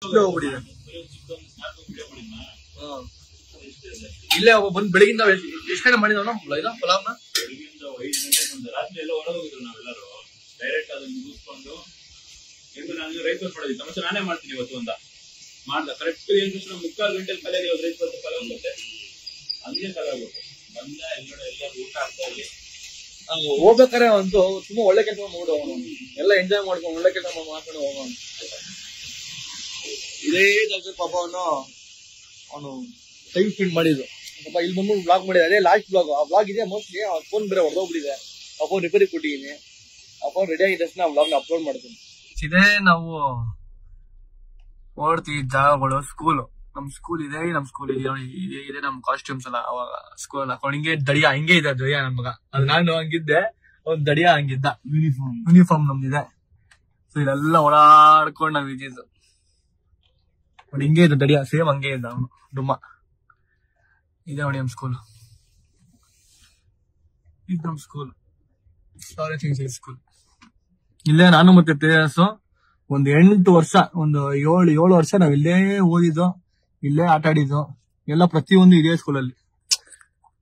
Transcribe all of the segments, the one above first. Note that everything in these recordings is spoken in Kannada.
ಹೋಗ್ಬಿಟ್ಟಿದೆ. ಇಲ್ಲೇ ಒಬ್ಬ ಬಂದ್ ಬೆಳಗಿಂದ ಎಷ್ಟು ಗಂಟೆ ಮಾಡಿದವನ ಪಲಾವ್ನ ಬೆಳಗಿಂದ 5 ಗಂಟೆ ರಾತ್ರಿ ಎಲ್ಲ ಹೊರಗೋಗಿದ್ರು ನಾವೆಲ್ಲರೂ ಡೈರೆಕ್ಟ್ ಅದನ್ನ ಮುಗಿಸ್ಕೊಂಡು ಹೆಂಗು ನಾನು ರೈಸ್ ಬಾತ್ ಮಾಡೋದಿತ್ತು ಮತ್ತೆ ನಾನೇ ಮಾಡ್ತೀನಿ ಇವತ್ತು ಅಂತ ಮಾಡ್ದ ಕರೆಕ್ಟ್ ಏನ್ ತಕ್ಷಣ 3/4 ಗಂಟೆ ಕಲೆಗೆ ರೈಸ್ ಬಾತ್ ಪಲಾವ್ ಬರುತ್ತೆ ಹಂಗೆ ತಗೋಬೇಕು ಬಂದ ಎಲ್ಲರೂ ಊಟ ಆಗ್ತಾ ಇಲ್ಲಿ ಹೋಗ್ಬೇಕಾರೆ ಒಂದು ತುಂಬಾ ಒಳ್ಳೆ ಕೆಲಸ ಮಾಡು ಎಲ್ಲ ಎಂಜಾಯ್ ಮಾಡ್ಕೊಂಡು ಒಳ್ಳೆ ಕೆಲಸ ಮಾಡ್ಕೊಂಡು ಹೋಗೋಣ. ಇದೇ ಜಾಗ ಪಾಪ ಅವನು ಟೈಮ್ ಸ್ಪೆಂಡ್ ಮಾಡಿದ್ದು ಪಾಪ ಇಲ್ಲಿ ಬಂದ್ಬಿಟ್ಟು ಬ್ಲಾಗ್ ಮಾಡಿದೆ. ಅದೇ ಲಾಸ್ಟ್ ಬ್ಲಾಗ್. ಆ ಬ್ಲಾಗ್ ಇದೆ ಮೋಸ್ಟ್ಲಿ. ಆ ಫೋನ್ ಬೇರೆ ಹೊಡೆದೋಗ್ಬಿಟ್ಟಿದೆ. ಆ ಫೋನ್ ರಿಪೇರಿ ಕೊಟ್ಟಿದ್ದೀನಿ. ಆ ಫೋನ್ ರೆಡಿ ಆಗಿದ ತಕ್ಷಣ ಆ ಬ್ಲಾಗ್ ನ ಅಪ್ಲೋಡ್ ಮಾಡ್ತೀನಿ. ಇದೇ ನಾವು ಓಡ್ತೀವಿ ಜಾಗಗಳು. ಸ್ಕೂಲ್ ನಮ್ ಸ್ಕೂಲ್ ಇದೆ. ನಮ್ ಸ್ಕೂಲ್ ಇದೆ ನಮ್ ಕಾಸ್ಟ್ಯೂಮ್ಸ್ ಎಲ್ಲ ಅವಾಗ ಸ್ಕೂಲ್ ಹಾಕೊಂಡು ಹಿಂಗೆ ದಡಿಯ ಹಿಂಗೆ ಇದೆ ದಡಿಯ ನನ್ ಮಗ. ಅದು ನಾನು ಹಂಗಿದ್ದೆ, ಒಂದ್ ದಡಿಯ ಹಂಗಿದ್ದ. ಯೂನಿಫಾರ್ಮ್ ನಮ್ದಿದೆ. ಸೊ ಇದೆಲ್ಲ ಓಡಾಡ್ಕೊಂಡು ನಾವ್ ಇದ್ದಿದ್ದು. ಹಿಂಗೆ ಇದ್ದ ದಡಿಯ ಸೇಮ್ ಹಂಗೆ ಇದ್ದ ಅವನು ಡುಮ್ಮ. ಇದೆ ನೋಡಿ ನಮ್ ಸ್ಕೂಲ್. ಇದು ನಮ್ ಸ್ಕೂಲ್ ಸ್ಕೂಲ್. ಇಲ್ಲೇ ನಾನು ಮತ್ತೆ ತೇಜಸ್ ಒಂದು 8 ವರ್ಷ ಒಂದು 7 ವರ್ಷ ನಾವ್ ಇಲ್ಲೇ ಓದಿದ್ದು, ಇಲ್ಲೇ ಆಟ ಆಡಿದ್ದು ಎಲ್ಲ ಪ್ರತಿಯೊಂದು ಇದೇ ಸ್ಕೂಲಲ್ಲಿ.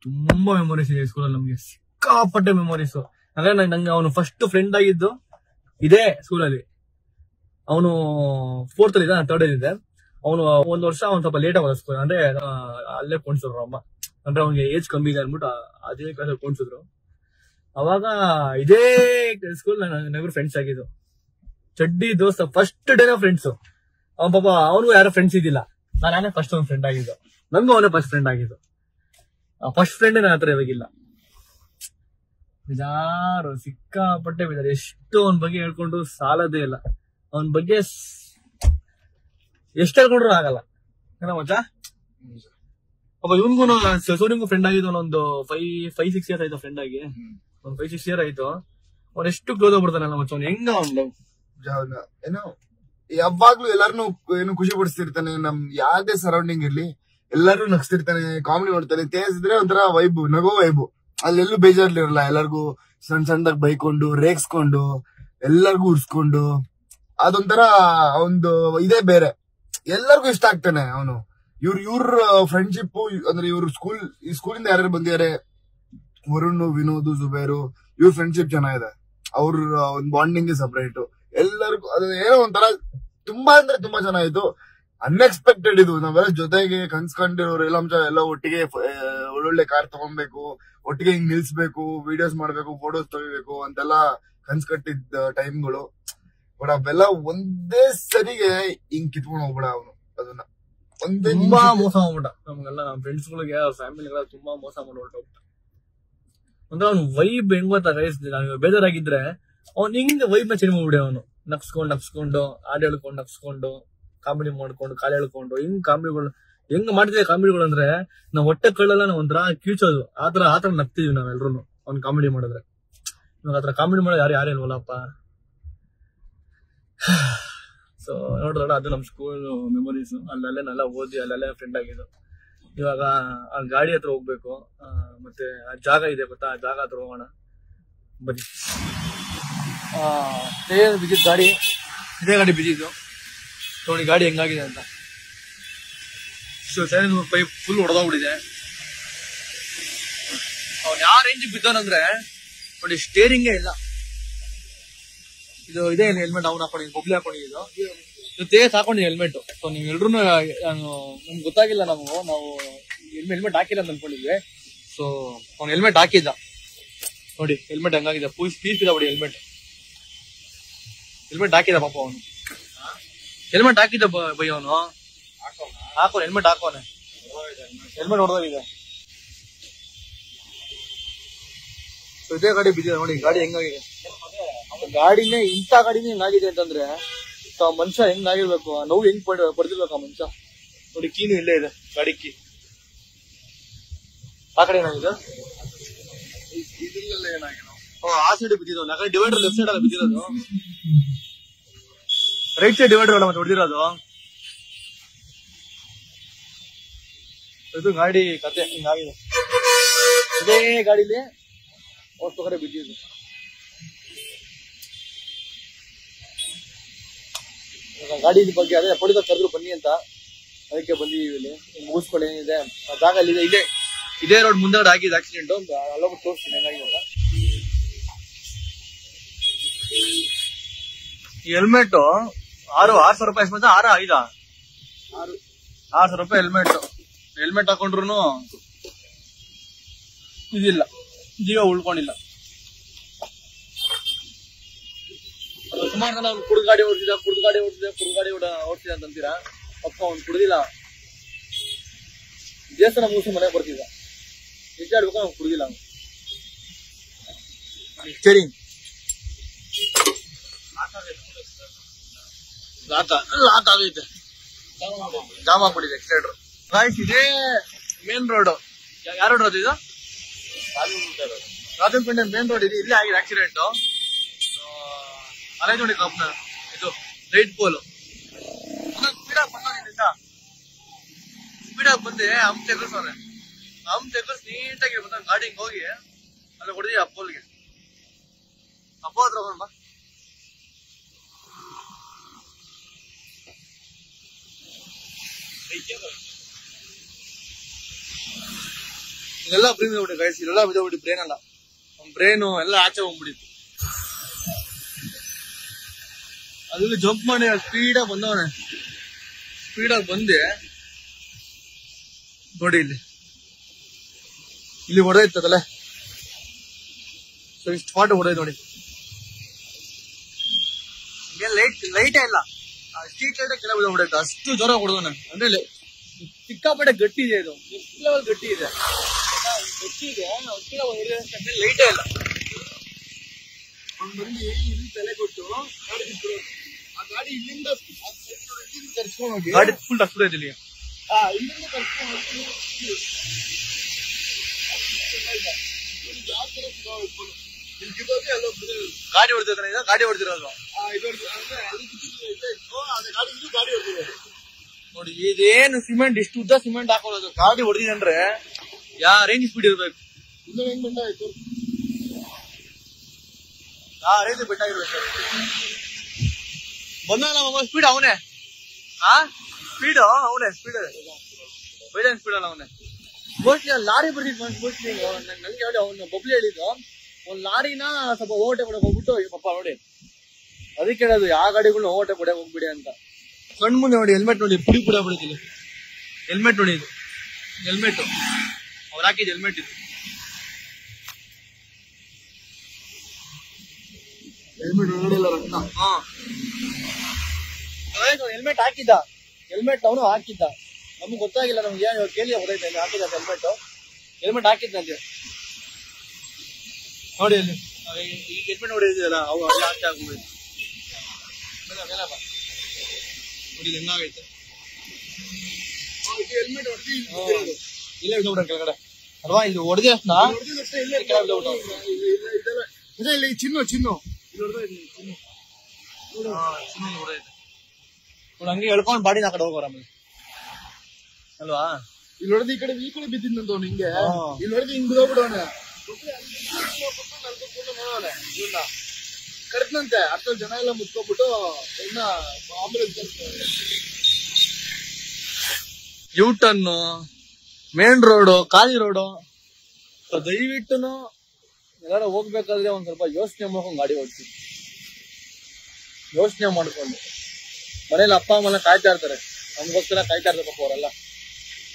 ತುಂಬಾ ಮೆಮೊರೀಸ್ ಇದೆ ಸ್ಕೂಲಲ್ಲಿ ನಮ್ಗೆ, ಸಿಕ್ಕಾಪಟ್ಟೆ ಮೆಮೊರೀಸ್. ಅಂದ್ರೆ ನಂಗೆ ಅವನು ಫಸ್ಟ್ ಫ್ರೆಂಡ್ ಆಗಿದ್ದು ಇದೇ ಸ್ಕೂಲಲ್ಲಿ. ಅವನು 4th ಅಲ್ಲಿ ಇದ್ದ, 3rd ಅಲ್ಲಿ ಇದ್ದೆ. ಅವನು 1 ವರ್ಷ ಅವ್ನು ಸ್ವಲ್ಪ ಲೇಟ್ ಆಗೋದು ಸ್ಕೂಲ್. ಅಂದ್ರೆ ಅಲ್ಲೇ ಕೊಂಡ್ಸಿದ್ರು ಅಮ್ಮ. ಅಂದ್ರೆ ಅವ್ನಿಗೆ ಏಜ್ ಕಮ್ಮಿ ಇದೆ ಅನ್ಬಿಟ್ಟು ಅದೇ ಕ್ಲಾಸಲ್ಲಿ ಕೊಂಡ್ಸಿದ್ರು. ಅವಾಗ ಇದೇ ಸ್ಕೂಲ್ ನನಗೂ ಫ್ರೆಂಡ್ಸ್ ಆಗಿದ್ದು. ಚಡ್ಡಿ ದೋಸ್ತ ಫಸ್ಟ್ ಡೇನ ಫ್ರೆಂಡ್ಸ್. ಅವನ್ ಪಾಪ ಅವನಿಗೂ ಯಾರೋ ಫ್ರೆಂಡ್ಸ್ ಇದ್ದಿಲ್ಲ. ನಾನೇ ಫಸ್ಟ್ ಒಂದು ಫ್ರೆಂಡ್ ಆಗಿದ್ದು. ನಂಗೂ ಅವನೇ ಫಸ್ಟ್ ಫ್ರೆಂಡ್ ಆಗಿದ್ದು. ಫಸ್ಟ್ ಫ್ರೆಂಡ್ ನನ್ನ ಹತ್ರ ಇವಾಗಿಲ್ಲ. ಬಿಜಾರು, ಸಿಕ್ಕಾಪಟ್ಟೆ ಬಿಜಾರು. ಎಷ್ಟು ಅವನ ಬಗ್ಗೆ ಹೇಳ್ಕೊಂಡು ಸಾಲದೇ ಇಲ್ಲ. ಅವನ ಬಗ್ಗೆ ಎಷ್ಟು ಹೇಳ್ಕೊಂಡ್ರು ಆಗಲ್ಲ ಮಚ್ಚ. ಪಾಪ ಇವನ್ಗೂ ಸೋನಿಗೂ ಫ್ರೆಂಡ್ ಆಗಿದ್ದು ಒಂದು 5-6 ಇಯರ್ಸ್ ಆಯ್ತು ಫ್ರೆಂಡ್ ಆಗಿ. ಒಂದ್ 5-6 ಇಯರ್ ಆಯ್ತು. ಅವ್ನು ಎಷ್ಟು ಕ್ಲೋಸ್ ಆಗ್ಬಿಡ್ತಾನಲ್ಲ ಮಚ್ಚ. ಅವ್ನು ಹೆಂಗ ಅವ್ನು ಏನೋ ಯಾವಾಗ್ಲೂ ಎಲ್ಲಾರನು ಏನು ಖುಷಿ ಪಡಿಸ್ತಿರ್ತಾನೆ. ನಮ್ ಯಾವ್ದೇ ಸರೌಂಡಿಂಗ್ ಇರ್ಲಿ ಎಲ್ಲಾರು ನಗ್ಸ್ತಿರ್ತಾನೆ, ಕಾಮಿಡಿ ಮಾಡ್ತಾನೆ. ತೇಜಿದ್ರೆ ಒಂಥರ ವೈಬು, ನಗೋ ವೈಬು. ಅಲ್ಲೆಲ್ಲೂ ಬೇಜಾರ್ಲಿರಲ್ಲ. ಎಲ್ಲರಿಗೂ ಸಣ್ಣದಾಗ ಬೈಕೊಂಡು ರೇಗ್ಸ್ಕೊಂಡು ಎಲ್ಲರಿಗೂ ಉರ್ಸ್ಕೊಂಡು ಅದೊಂಥರ ಒಂದು ಇದೇ ಬೇರೆ. ಎಲ್ಲರಿಗೂ ಇಷ್ಟ ಆಗ್ತಾನೆ ಅವನು. ಇವ್ರ ಫ್ರೆಂಡ್ಶಿಪ್ ಅಂದ್ರೆ ಇವ್ರ ಈ ಸ್ಕೂಲಿಂದ ಯಾರ್ಯಾರು ಬಂದಿದ್ದಾರೆ, ವರುಣ್, ವಿನೋದ್, ಜುಬೇರು, ಇವ್ರ ಫ್ರೆಂಡ್ಶಿಪ್ ಚೆನ್ನಾಗಿದೆ. ಅವ್ರ ಒಂದು ಬಾಂಡಿಂಗ್ ಸಪರೇಟ್. ಎಲ್ಲರಿಗೂ ಅದು ಏನೋ ಒಂಥರ ತುಂಬಾ ಅಂದ್ರೆ ತುಂಬಾ ಚೆನ್ನಾಗಿತ್ತು. ಅನ್ಎಕ್ಸ್ಪೆಕ್ಟೆಡ್ ಇದು. ನಾವೆಲ್ಲ ಜೊತೆಗೆ ಕನ್ಸ್ಕೊಂಡಿರೋರು ಎಲ್ಲ ಒಟ್ಟಿಗೆ ಒಳ್ಳೊಳ್ಳೆ ಕಾರ್ ತಗೊಬೇಕು, ಒಟ್ಟಿಗೆ ಹಿಂಗ್ ನಿಲ್ಸ್ಬೇಕು, ವಿಡಿಯೋಸ್ ಮಾಡ್ಬೇಕು, ಫೋಟೋಸ್ ತೆಗಿಬೇಕು ಅಂತೆಲ್ಲ ಕನ್ಸ್ಕಟ್ಟಿದ್ದ ಟೈಮ್ಗಳು. ಬಟ್ ಅವೆಲ್ಲ ಒಂದೇ ಸರಿಗೆ ಹಿಂಗ್ ಕಿತ್ಕೊಂಡು ಹೋಗ್ಬಿಡ ಅವನು. ಅದನ್ನ ಒಂದೇ ತುಂಬಾ ಮೋಸ ಮಾಡ್ಬಿಟ್ಟ ನಮ್ಗೆಲ್ಲ. ನಮ್ ಫ್ರೆಂಡ್ಸ್ ಗಳಿಗೆ, ಫ್ಯಾಮಿಲಿಗೆಲ್ಲ ತುಂಬಾ ಮೋಸ ಮಾಡ್ಬಿಟ್ಟ. ಅಂದ್ರೆ ಅವ್ನು ವೈಬ್ ಹೆಂಗ್ ಗೊತ್ತಾ ಗೈಸ್, ನಾನು ಬೇಜಾರಾಗಿದ್ರೆ ಅವ್ನು ಹಿಂಗ್ ವೈಬ್ ನ ಚೇಂಜ್ ಮಾಡ್ಬಿಡಿ. ಅವನು ನಗ್ಸ್ಕೊಂಡು ಹಾಡು ಹೇಳ್ಕೊಂಡು ನಗ್ಸ್ಕೊಂಡು ಕಾಮಿಡಿ ಮಾಡ್ಕೊಂಡು ಕಾಲು ಹೇಳ್ಕೊಂಡು ಹಿಂಗ್ ಕಾಮಿಡಿಗಳು ಹೆಂಗ್ ಮಾಡ್ತಿದ್ದೆ. ಕಾಮಿಡಿಗಳು ಅಂದ್ರೆ ನಾವ್ ಹೊಟ್ಟೆ ಕಳ್ಳಲ್ಲ, ನಾವ್ ಒಂಥರ ಕೀಚೋದು. ಆತರ ನಗ್ತಿದ್ವಿ ನಾವೆಲ್ರು ಅವ್ನ್ ಕಾಮಿಡಿ ಮಾಡಿದ್ರೆ. ಇವಾಗ ಆತರ ಕಾಮಿಡಿ ಮಾಡೋದು ಯಾರು ಇಲ್ವಲ್ಲಪ್ಪ. ಸೊ ನೋಡ್ರಲ್ಲ, ಅದು ನಮ್ ಸ್ಕೂಲ್ ಮೆಮೊರೀಸ್. ಅಲ್ಲೆಲ್ಲ ಓದಿ ಅಲ್ಲೆಲ್ಲ ಫ್ರೆಂಡ್ ಆಗಿದ್ದು. ಇವಾಗ ಆ ಗಾಡಿ ಹತ್ರ ಹೋಗ್ಬೇಕು. ಮತ್ತೆ ಆ ಜಾಗ ಇದೆ ಗೊತ್ತಾ, ಆ ಜಾಗ ಹತ್ರ ಹೋಗೋಣ ಬನ್ನಿ. ಬಿದ್ದಿದ್ ಗಾಡಿ, ಇದೇ ಗಾಡಿ ಬಿದ್ದಿದ್ದು ನೋಡಿ. ಗಾಡಿ ಹೆಂಗಾಗಿದೆ ಅಂತ ಪೈಪ್ ಫುಲ್ ಹೊಡೆದೋಗ್ಬಿಟ್ಟಿದೆ. ಅವ್ನು ಯಾವ ರೇಂಜ್ ಬಿದ್ದವನಂದ್ರೆ ನೋಡಿ, ಸ್ಟೇರಿಂಗೇ ಇಲ್ಲ. ಇದು ಇದೇ ಹೆಲ್ಮೆಟ್ ಅವ್ನು ಹಾಕೊಂಡಿದ್ದು, ಬೊಬ್ಲಿ ಹಾಕೊಂಡಿದ್ದು. ತೇಜಸ್ ಹಾಕೊಂಡಿದ್ದು ಹೆಲ್ಮೆಟ್. ಸೊ ನೀವ್ ಎಲ್ರು ನಮ್ಗೆ ಗೊತ್ತಾಗಿಲ್ಲ. ನಾವು ಹೆಲ್ಮೆಟ್ ಹಾಕಿಲ್ಲ ಅಂತ ಅನ್ಕೊಂಡಿದ್ವಿ. ಸೊ ಅವ್ನು ಹೆಲ್ಮೆಟ್ ಹಾಕಿದ್ದ ನೋಡಿ. ಹೆಲ್ಮೆಟ್ ಹಂಗಾಗಿದೆ, ಪೀಸ್ ಇದೆ ಬಿಡಿ. ಹೆಲ್ಮೆಟ್ ಹಾಕಿದ ಪಾಪ ಅವನು. ಹೆಲ್ಮೆಟ್ ಹಾಕಿದ್ದ ಬೈ ಅವನು. ಹಾಕೋ ಹೆಲ್ಮೆಟ್ ಹಾಕೋನೆ. ಹೆಲ್ಮೆಟ್ ಹೊಡೆದೋಗಿದೆ. ಇದೇ ಗಾಡಿ ಬಿದ್ದಿದೆ ನೋಡಿ. ಗಾಡಿ ಹೆಂಗಾಗಿದೆ. ಗಾಡಿನೇ ಇಂಥ ಗಾಡಿನೇ ಹೆಂಗಾಗಿದೆ ಅಂತಂದ್ರೆ ಮನುಷ್ಯ ಹೆಂಗಾಗಿರ್ಬೇಕು, ನೋವು ಹೆಂಗ್ ಪಡೆದಿರ್ಬೇಕು ಆ ಮನುಷ್ಯ ನೋಡಿ. ಕೀನು ಇಲ್ಲೇ ಇದೆ, ಗಾಡಿ ಕೀ ಆ ಕಡೆ ಏನಾಗಿದೆ. ಇದರಲ್ಲೇ ಏನಾಗಿದೆ. ಆ ಸೈಡ್ ಬಿದ್ದಿದ್ದು. ಆ ಕಡೆ ಡಿವೈಡರ್ ಲೆಫ್ಟ್ ಸೈಡ್ ಅಲ್ಲ ಬಿದ್ದಿರೋದು. ರೈಟ್ ಸೈಡ್ ಡಿವೈಡರ್ ಅಲ್ಲ ಮತ್ತೆ ಹೊಡೆದಿರೋದು. ಇದು ಗಾಡಿ ಕತೆ ಹಿಂಗಾಗಿದೆ. ಇದೇ ಗಾಡಿಲಿ ಅಷ್ಟು ಕಡೆ ಬಿದ್ದಿದ್ದು. ಗಾಡಿ ಬಗ್ಗೆ ಅದೇ ಪೊಲೀಸ ಕರೆದ್ರು ಬನ್ನಿ ಅಂತ, ಅದಕ್ಕೆ ಬಂದಿದ್ದೀವಿ. ಇಲ್ಲಿ ಮುಗಿಸ್ಕೊಂಡು ಏನಿದೆ ಆ ಜಾಗ ಇದೆ, ಇದೇ ರೋಡ್ ಮುಂದೆ ಆಗಿದೆ ಆಕ್ಸಿಡೆಂಟ್. ಅಲ್ಲೋಗ್ಬಿಟ್ಟು ತೋರಿಸ್ತೀನಿ ಹೆಂಗಾಗಿದೆ ಅಂತ. ಈ ಹೆಲ್ಮೆಟ್ 6,000 ರೂಪಾಯಿ ಎಷ್ಟು 6,000 ರೂಪಾಯಿ ಹೆಲ್ಮೆಟ್ ಹಾಕೊಂಡ್ರು ಇದಿಲ್ಲ, ಜೀವ ಉಳ್ಕೊಂಡಿಲ್ಲ. ಸುಮಾರು ಜನ ಕುಡ್ದು ಗಾಡಿ ಓಡಿಸಿದ ಅಂತೀರಾ. ಪಕ್ಕ ಅವ್ನು ಕುಡ್ದಿಲ್ಲ, ದೇವಸ್ಥಾನ ಮುಗಿಸಿ ಮನೆಗೆ ಬರ್ತಿದ್ದ. ನಿಜ ಆಡ್ಬೇಕು, ಅವ್ನು ಕುಡ್ದಿಲ್ಲ. ಸರಿ ಲಾಕ್ ಆಗೈತೆ, ಜಾಮ್ ಆಗ್ಬಿಟ್ಟಿದೆ ಎಕ್ಸೈಡ್ರು. ಗಾಯ್ಸ್ ಇದೇ ಮೇನ್ ರೋಡ್. ಯಾವ ರೋಡ್ ಅದು? ಇದು ರಾಜಂಪೇಟೆ ಮೇನ್ ರೋಡ್ ಇದೆ. ಇಲ್ಲೇ ಆಗಿದೆ ಆಕ್ಸಿಡೆಂಟ್. ಅಲ್ಲೇ ನೋಡಿ ಕಂಪ್ನ ಇದು ಲೈಟ್ ಪೋಲ್ ಸ್ಪೀಡಾಗಿ ಬಂದೆ ಹಮ್ ತೆಗರ್ಸವ್ರೆ. ಹಮ್ ತೆಗರ್ಸ್ ನೀಟಾಗಿ ಬಂದ ಗಾಡಿ ಹೋಗಿ ಅಲ್ಲಿ ಹೊಡೆದಿ ಆ ಪೋಲ್ಗೆ. ಅಪ್ಪ ಹತ್ರ ಹೋಗೋಣ ಬಾ. ಇದೆಲ್ಲ ಬ್ರೇನ್ ಬಿಟ್ಟು ಗೈಸ್, ಇದೆಲ್ಲ ಬಿದ್ದೋಗ್ಬಿಟ್ಟು ಬ್ರೇನ್ ಅಲ್ಲ, ಬ್ರೇನು ಎಲ್ಲ ಆಚೆ ಹೋಗ್ಬಿಟ್ಟಿತ್ತು. ಅದ್ರಲ್ಲಿ ಜಂಪ್ ಮಾಡಿ ಸ್ಪೀಡಾಗಿ ಬಂದವನೆ. ಸ್ಪೀಡಾಗಿ ಬಂದೆ ನೋಡಿ, ಇಲ್ಲಿ ಹೊಡೆದೈತದಲ್ಲ. ಸೊ ಇಷ್ಟು ಸ್ಪಾಟ್ ಹೊಡೆದ್ ನೋಡಿ. ಲೈಟೇ ಇಲ್ಲ, ಸ್ಟ್ರೀಟ್ ಲೈಟ್ ಕೆಲ ಹೊಡೆಯುತ್ತೆ, ಅಷ್ಟು ಜೋರ ಹೊಡೆದವನೆ. ಅಂದ್ರೆ ಸಿಕ್ಕಾಪಟ್ಟೆ ಗಟ್ಟಿ ಇದೆ, ಇದು ನೆಕ್ಸ್ಟ್ ಲೆವೆಲ್ ಗಟ್ಟಿ ಇದೆ. ಲೈಟೇ ಇಲ್ಲ. ಅವ್ನು ಬಂದು ಇಲ್ಲಿ ತಲೆ ಕೊಟ್ಟು ಗಾಡಿ ಬಿಟ್ಬಿಡೋದು. ಆ ಗಾಡಿ ಇಲ್ಲಿಂದ ಕರ್ಸ್ಕೊಂಡು ಹೋಗಿ ಗಾಡಿ ಫುಲ್ ಟಚ್ಬಿಡೈತೆ ಇಲ್ಲಿ. ಇಲ್ಲಿಂದ ಕರ್ಸ್ಕೊಂಡು ಹೋಗಿ ಗಾಡಿ ಹೊಡೆದಿದ್ದಾನೆ. ಗಾಡಿ ಹೊಡೆದಿರೋದು ನೋಡಿ. ಇದೇನು ಸಿಮೆಂಟ್, ಇಷ್ಟು ಉದ್ದ ಸಿಮೆಂಟ್ ಹಾಕೊಳ್ಳೋದು. ಗಾಡಿ ಹೊಡೆದಿದೆ ಅಂದ್ರೆ ಯಾ ರೇಂಜ್ ಸ್ಪೀಡ್ ಇರ್ಬೇಕು. ರೇಂಜ್ ಬಿಟ್ಟಾಗಿರ್ಬೇಕು. ಬಂದ ಸ್ಪೀಡ್ ಅವನೇ, ಸ್ಪೀಡ್ ಅವನೇ, ಸ್ಪೀಡ್ ಬೈಡನ್ ಸ್ಪೀಡ್ ಅಲ್ಲ ಅವನೇ. ಮೋಸ್ಟ್ಲಿ ಲಾರಿ ಬರ್ತಿದ್ ಮೋಸ್ಟ್ಲಿ ನಂಗೆ ಹೇಳಿ ಅವ್ನು ಬಬ್ಲಿ ಹೇಳಿದ್ದು. ಒಂದ್ ಲಾರಿನ ಸ್ವಲ್ಪ ಓವರ್ಟೇಕ್ ಕೊಡಕ್ ಹೋಗ್ಬಿಟ್ಟು ಪಾಪ ನೋಡಿ, ಅದಕ್ಕೆ ಹೇಳೋದು ಯಾವ ಗಾಡಿಗಳನ್ನ ಓವರ್ಟೇಕ್ ಕೊಡಕ್ ಹೋಗ್ಬಿಡಿ ಅಂತ. ಕಣ್ ಮುಂದೆ ನೋಡಿ ಹೆಲ್ಮೆಟ್ ನೋಡಿ, ಪುಡಿ ಪುಡಿ ಬಿಡುತ್ತಿಲ್ಲ. ಹೆಲ್ಮೆಟ್ ನೋಡಿ, ಇದು ಹೆಲ್ಮೆಟ್ ಅವ್ರು ಹಾಕಿದ್ ಹೆಲ್ಮೆಟ್ ಇದು. ಹೆಲ್ಮೆಟ್ ನೋಡಿಲ್ಲ ರತ್ನ. ಹೆಲ್ಮೆಟ್ ಹಾಕಿದ್ದ, ಹೆಲ್ಮೆಟ್ ಅವನು ಹಾಕಿದ್ದ. ನಮ್ಗೆ ಗೊತ್ತಾಗಿಲ್ಲ, ನಮ್ಗೆ ಕೇಳಿ ಹೊಡೆಯುತ್ತೆ ಹಾಕಿದ್ದ ಹೆಲ್ಮೆಟ್ ಹಾಕಿದ್ನಂತೆ ನೋಡಿ. ಅಲ್ಲಿ ಈಗ ಹೆಲ್ಮೆಟ್ ಹೊಡೆದಿದೆಯಲ್ಲ, ಅವು ಅಲ್ಲಿ ಹಾಕಿ ಆಗ್ಬಿಟ್ಟು ನೋಡಿ ಹೆಂಗಾಗೈತೆ. ಹೆಲ್ಮೆಟ್ ಹೊಡೆದಿ ಇಲ್ಲೇ ಬಿಡ್ಬಿಡ ಕೆಳಗಡೆ ಅಲ್ವಾ? ಇದು ಹೊಡೆದ ಇಲ್ಲಿ ಚಿನ್ನು ಹಂಗೆ ಹೇಳ್ಕೊಂಡ್ ಬಾಡಿನ ಆ ಕಡೆ ಹೋಗೋರ ಆಮೇಲೆ ಅಲ್ವಾ? ಇಲ್ಲಿ ಹೊಡೆದು ಈ ಕಡೆ ಬಿದ್ದಿದ್ನಂತ ಅವ್ನು ಹಿಂಗೆ. ಇಲ್ಲಿ ಹೊಡೆದು ಹಿಂಗ್ ಬಿಡೋಬಿಡೋಣ ಇವನ್ನ ಕರೆದ್ನಂತೆ. ಅಷ್ಟೊಂದು ಜನ ಎಲ್ಲ ಮುಚ್ಕೊಂಡ್ಬಿಟ್ಟು ಇನ್ನ ಆಂಬುಲೆನ್ಸ್ ಕರ್ಸ್ತಾರೆ. ಯೂಟನ್ನು ಮೇನ್ ರೋಡು, ಖಾಲಿ ರೋಡು. ದಯವಿಟ್ಟು ಎಲ್ಲಾರು ಹೋಗ್ಬೇಕಾದ್ರೆ ಒಂದ್ ಸ್ವಲ್ಪ ಯೋಚನೆ ಮಾಡ್ಕೊಂಡು ಗಾಡಿ ಓಡಿಸಿ. ಯೋಚನೆ ಮಾಡ್ಕೊಂಡು ಮನೇಲಿ ಅಪ್ಪ ಅಮ್ಮನ ಕಾಯ್ತಾ ಇರ್ತಾರೆ, ನಮ್ಗೋಸ್ಕರ ಕಾಯ್ತಾ ಇರ್ತಾರೆ ಪಾಪ ಅವರೆಲ್ಲ.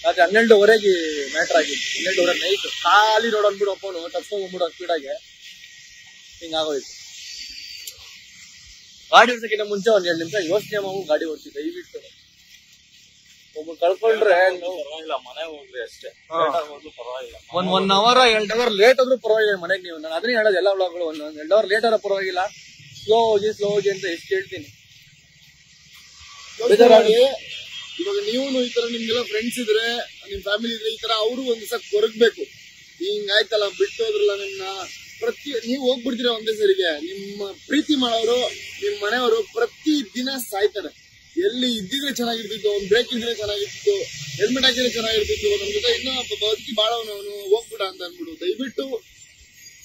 ರಾತ್ರಿ 12:30 ಮ್ಯಾಟ್ರ್ ಆಗಿತ್ತು. 12:30 ನೈಟ್ ಖಾಲಿ ರೋಡ್ ಅಂದ್ಬಿಡು ಅಪ್ಪನು ತಪ್ಸ್ಕೊಂಡ್ ಹೋಗ್ಬಿಡು ಸ್ಪೀಡಾಗೆ. ಹಿಂಗಾಗೋಯ್ತು. ಗಾಡಿ ಓಡಿಸಕ್ಕಿಂತ ಮುಂಚೆ ಒಂದ್ 2 ನಿಮಿಷ ಯೋಚನೆ ಮಾಡಿ ಗಾಡಿ ಓಡಿಸಿ ದಯವಿಟ್ಟು. ಒಬ್ಬ ಕಳ್ಕೊಂಡ್ರೆ ಮನೆ ಹೋಗ್ರಿ ಅಷ್ಟೇ, ಒಂದ್ 1 ಅವರ್ 2 ಅವರ್ ಲೇಟ್ ಆದ್ರೂ ಪರವಾಗಿಲ್ಲ ಮನೆಗೆ. ನೀವು ನಾನು ಅದನ್ನೇ ಹೇಳೋದು ಎಲ್ಲ ವ್ಲಾಗ್ಗಳು, 1-2 ಅವರ್ ಲೇಟ್ ಆದ್ರೂ ಪರವಾಗಿಲ್ಲ. ಸ್ಲೋ ಹೋಗಿ ಅಂತ ಎಷ್ಟು ಹೇಳ್ತೀನಿ. ಇವಾಗ ನೀವು ಈ ತರ ನಿಮ್ಗೆಲ್ಲ ಫ್ರೆಂಡ್ಸ್ ಇದ್ರೆ, ನಿಮ್ ಫ್ಯಾಮಿಲಿ ಇದ್ರೆ, ಈ ತರ ಅವರು ಒಂದ್ ದಿವಸ ಕೊರಗ್ಬೇಕು. ಹಿಂಗಾಯ್ತಲ್ಲ ಬಿಟ್ಟೋದ್ರಲ್ಲ ನಿಮ್ನ, ನೀವು ಹೋಗ್ಬಿಡ್ತೀರ ಒಂದೇ ಸರಿಗೆ. ನಿಮ್ಮ ಪ್ರೀತಿ ಮಾಡೋರು, ನಿಮ್ ಮನೆಯವರು ಪ್ರತಿ ದಿನ ಸಾಯ್ತಾರೆ. ಎಲ್ಲಿ ಇದ್ದಿದ್ರೆ ಚೆನ್ನಾಗಿರ್ತಿತ್ತು, ಒಂದ್ ಬ್ರೇಕ್ ಇದ್ರೆ ಚೆನ್ನಾಗಿರ್ತಿತ್ತು, ಹೆಲ್ಮೆಟ್ ಹಾಕಿದ್ರೆ ಚೆನ್ನಾಗಿರ್ತಿತ್ತು, ನಮ್ ಜೊತೆ ಇನ್ನೂ ಬದುಕಿ ಬಾಳವನವನು ಹೋಗ್ಬಿಡ ಅಂತ ಅನ್ಬಿಡು. ದಯವಿಟ್ಟು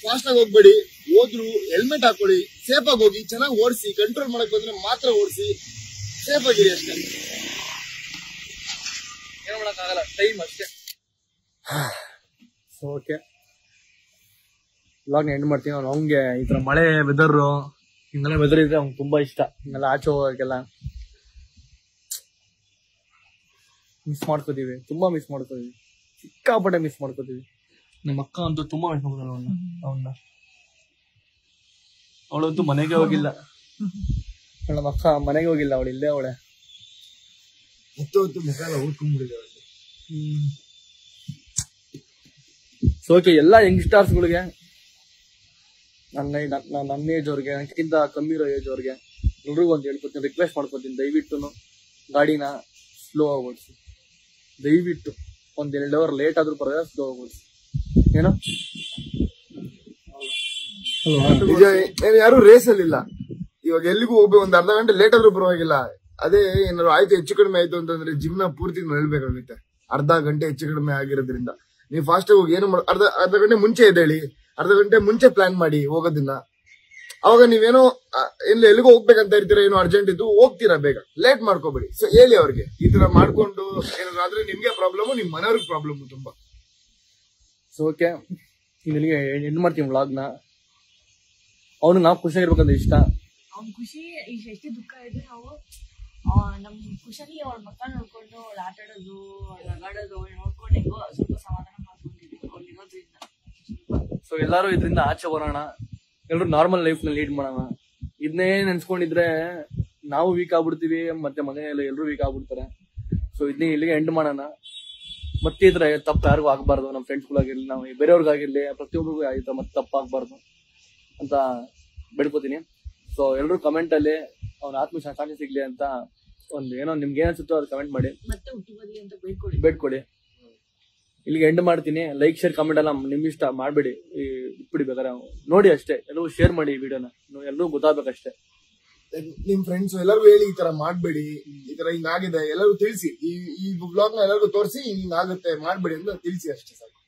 ಫಾಸ್ಟ್ ಆಗಿ ಹೋಗ್ಬೇಡಿ. ಹೋದ್ರು ಹೆಲ್ಮೆಟ್ ಹಾಕೊಳ್ಳಿ, ಸೇಫ್ ಆಗಿ ಹೋಗಿ, ಚೆನ್ನಾಗಿ ಓಡಿಸಿ, ಕಂಟ್ರೋಲ್ ಮಾಡಕ್ ಬಂದ್ರೆ ಮಾತ್ರ ಓಡಿಸಿ. ಸೇಫ್ ಆಗಿರಿ ಅಷ್ಟೇ, ಏನು ಮಾಡಕ್ಕಾಗಲ್ಲ, ಟೈಮ್ ಅಷ್ಟೇ. ಓಕೆ, ವ್ಲಾಗ್ನ ಎಂಡ್ ಮಾಡ್ತೀನಿ. ಅವ್ನು ಅವ್ನಿಗೆ ಈ ತರ ಮಳೆ ವೆದರ್ ಹಿಂಗೆಲ್ಲ ವೆದರ್ ಇದ್ರೆ ಅವ್ನಿಗೆ ತುಂಬಾ ಇಷ್ಟ. ಹಿಂಗೆಲ್ಲ ಆಚೆ ಹೋಗಕ್ಕೆಲ್ಲ ಮಿಸ್ ಮಾಡ್ಕೋತೀವಿ, ತುಂಬಾ ಮಿಸ್ ಮಾಡ್ಕೋತೀವಿ, ಸಿಕ್ಕಾಪಟ್ಟೆ ಮಿಸ್ ಮಾಡ್ಕೋತೀವಿ. ನಮ್ಮ ಅಕ್ಕ ಅಂತೂ ತುಂಬಾ ಮಿಸ್ ಮಾಡ್ಕೋತಾಳೆ ಅವನ್ನ. ಅವಳಂತೂ ಮನೆಗೆ ಹೋಗಿಲ್ಲ, ನಮ್ಮ ಅಕ್ಕ ಮನೆಗೆ ಹೋಗಿಲ್ಲ, ಅವಳು ಇಲ್ಲೇ ಅವಳೆ. ಓಕೆ, ಎಲ್ಲಾ ಯಂಗ್ಸ್ಟರ್ಸ್ಗಳಿಗೆ, ನನ್ನ ಏಜ್ ಅವ್ರಿಗೆ, ನನಗಿಂತ ಕಮ್ಮಿ ಇರೋ ಏಜ್ ಅವ್ರಿಗೆ ಎಲ್ರಿಗೂ ಒಂದು ಹೇಳ್ಕೊತೀನಿ, ರಿಕ್ವೆಸ್ಟ್ ಮಾಡ್ಕೊತೀನಿ, ದಯವಿಟ್ಟು ಗಾಡಿನ ಸ್ಲೋ ಆಗಿ ಓಡಿಸಿ. ದಯವಿಟ್ಟು ಒಂದ್ 2 ಅವರ್ ಲೇಟ್ ಆದ್ರೂ ಪರವಾಗಿಲ್ಲ, ಸ್ಲೋ ಆಗಿ ಓಡಿಸಿ. ಏನೋ ಯಾರು ರೇಸ್ ಅಲ್ಲಿ ಇಲ್ಲ. ಇವಾಗ ಎಲ್ಲಿಗೂ ಹೋಗ್ಬೇಕು, ಒಂದ್ ಅರ್ಧ ಗಂಟೆ ಲೇಟ್ ಆದ್ರೂ ಪರವಾಗಿಲ್ಲ. ಅದೇ ಏನಾದ್ರು ಆಯ್ತು, ಹೆಚ್ಚು ಕಡಿಮೆ ಆಯ್ತು ಅಂತಂದ್ರೆ ಜಿಮ್ನ ಪೂರ್ತಿ ನಳ್ಬೇಕಾಗುತ್ತೆ. ಅರ್ಧ ಗಂಟೆ ಹೆಚ್ಚು ಕಡಿಮೆ ಆಗಿರೋದ್ರಿಂದ ನೀವು ಫಾಸ್ಟ್ ಆಗಿ ಹೋಗಿ ಏನು ಅರ್ಧ ಗಂಟೆ ಮುಂಚೆ ಎದ್ದೇಳಿ, ಅರ್ಧ ಗಂಟೆ ಮುಂಚೆ ಪ್ಲಾನ್ ಮಾಡಿ ಹೋಗೋದನ್ನ. ಅವಾಗ ನೀವೇನೋ ಎಲ್ಲಿಗೂ ಹೋಗ್ಬೇಕಂತ ಇರ್ತೀರಾ, ಏನೋ ಅರ್ಜೆಂಟ್ ಇದ್ದು ಹೋಗ್ತೀರಾ, ಬೇಗ ಲೇಟ್ ಮಾಡ್ಕೋಬೇಡಿ. ಸೊ ಹೇಳಿ ಅವ್ರಿಗೆ, ಈ ತರ ಮಾಡ್ಕೊಂಡು ಏನಾದ್ರು ಆದ್ರೆ ನಿಮ್ಗೆ ಪ್ರಾಬ್ಲಮ್, ನಿಮ್ ಮನೆಯವ್ರಿಗೆ ಪ್ರಾಬ್ಲಮ್ ತುಂಬಾ. ಸೊ ಓಕೆ, ನಿನಗೆ ಎಂಡ್ ಮಾಡ್ತೀವಿ ವ್ಲಾಗ್ನ. ಅವನು ನಾವು ಖುಷಿಯಾಗಿರ್ಬೇಕಂತ ಇಷ್ಟ. ಅವ್ನ ಖುಷಿ ಎಷ್ಟೇ ದುಃಖ ಇದ್ರೆ ನಾವು ನಮ್ ಖುಷಿಯಲ್ಲಿ ಅವ್ಳ ಮಕ್ಕ ನೋಡ್ಕೊಂಡು ಅವ್ಳು ಆಟ ಆಡೋದು, ಅವ್ಳು ನಗಾಡೋದು, ಅವ್ಳು ನೋಡ್ಕೊಂಡು ಹೆಂಗೋ ಸ್ವಲ್ಪ ಸಮಾಧಾನ ಮಾಡ್ಕೊಂಡಿದ್ವಿ ಅವ್ಳು ಇರೋದ್ರಿಂದ. ಸೊ ಎಲ್ಲಾರು ಇದರಿಂದ ಆಚೆ ಬರೋಣ, ಎಲ್ಲರೂ ನಾರ್ಮಲ್ ಲೈಫ್ ನ ಲೀಡ್ ಮಾಡೋಣ. ಇದನ್ನೇ ನೆನ್ಸ್ಕೊಂಡಿದ್ರೆ ನಾವು ವೀಕ್ ಆಗ್ಬಿಡ್ತೀವಿ, ಮತ್ತೆ ಮನೆಯಲ್ಲಿ ಎಲ್ಲರೂ ವೀಕ್ ಆಗ್ಬಿಡ್ತಾರೆ. ಸೊ ಇದನ್ನೇ ಇಲ್ಲಿಗೆ ಎಂಡ್ ಮಾಡೋಣ. ಮತ್ತೆ ಇದ್ರೆ ತಪ್ಪು ಯಾರಿಗೂ ಆಗ್ಬಾರ್ದು, ನಮ್ಮ ಫ್ರೆಂಡ್ಸ್ಗಳಾಗಿರ್ಲಿ, ನಾವು ಬೇರೆಯವ್ರಿಗಾಗಿರ್ಲಿ, ಪ್ರತಿಯೊಬ್ಬರಿಗೂ ಆಯ್ತು ಮತ್ತೆ ತಪ್ಪು ಆಗ್ಬಾರ್ದು ಅಂತ ಬೇಡ್ಕೋತೀನಿ. ಸೊ ಎಲ್ಲರೂ ಕಮೆಂಟ್ ಅಲ್ಲಿ ಅವ್ನ ಆತ್ಮಶಾಂತಿ ಸಿಗ್ಲಿ ಅಂತ ಒಂದು ಏನೋ ನಿಮ್ಗೆ ಏನಿಸುತ್ತೋ ಅದು ಕಮೆಂಟ್ ಮಾಡಿ, ಮತ್ತೆ ಹುಟ್ಟುಬದಿ ಅಂತ ಬೇಡ್ಕೊಡಿ. ಇಲ್ಲಿಗೆ ಎಂಡ್ ಮಾಡ್ತೀನಿ. ಲೈಕ್, ಶೇರ್, ಕಮೆಂಟ್ ಎಲ್ಲ ನಿಮ್ ಇಷ್ಟ ಮಾಡ್ಬೇಡಿ, ಇಟ್ಬಿಡಿ, ಬೇಕಾದ್ರೆ ನೋಡಿ ಅಷ್ಟೇ. ಎಲ್ಲರೂ ಶೇರ್ ಮಾಡಿ ಈ ವಿಡಿಯೋನ, ಎಲ್ಲರೂ ಗೊತ್ತಾಗ್ಬೇಕಷ್ಟೇ. ನಿಮ್ ಫ್ರೆಂಡ್ಸ್ ಎಲ್ಲರಿಗೂ ಹೇಳಿ, ಈ ತರ ಮಾಡ್ಬೇಡಿ, ಈ ತರ ಹಿಂಗಾಗಿದೆ ಎಲ್ಲರೂ ತಿಳಿಸಿ. ಈ ಬ್ಲಾಗ್ ನ ಎಲ್ಲರಿಗೂ ತೋರಿಸಿ, ಹಿಂಗಾಗುತ್ತೆ ಮಾಡ್ಬೇಡಿ ಅಂತ ತಿಳಿಸಿ ಅಷ್ಟೇ ಸಾಕು.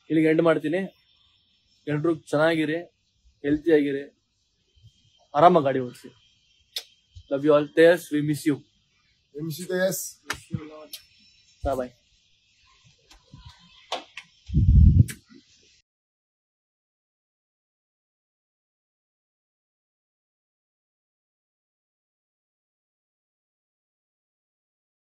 ಇಲ್ಲಿಗೆ ಎಂಡ್ ಮಾಡ್ತೀನಿ. ಎಲ್ರು ಚೆನ್ನಾಗಿರಿ, ಹೆಲ್ತಿ ಆಗಿರಿ, ಆರಾಮಾಗಿ ಗಾಡಿ ಓಡಿಸಿ. Love you all. Tejas, we miss you. Miss you Tejas. Bye bye.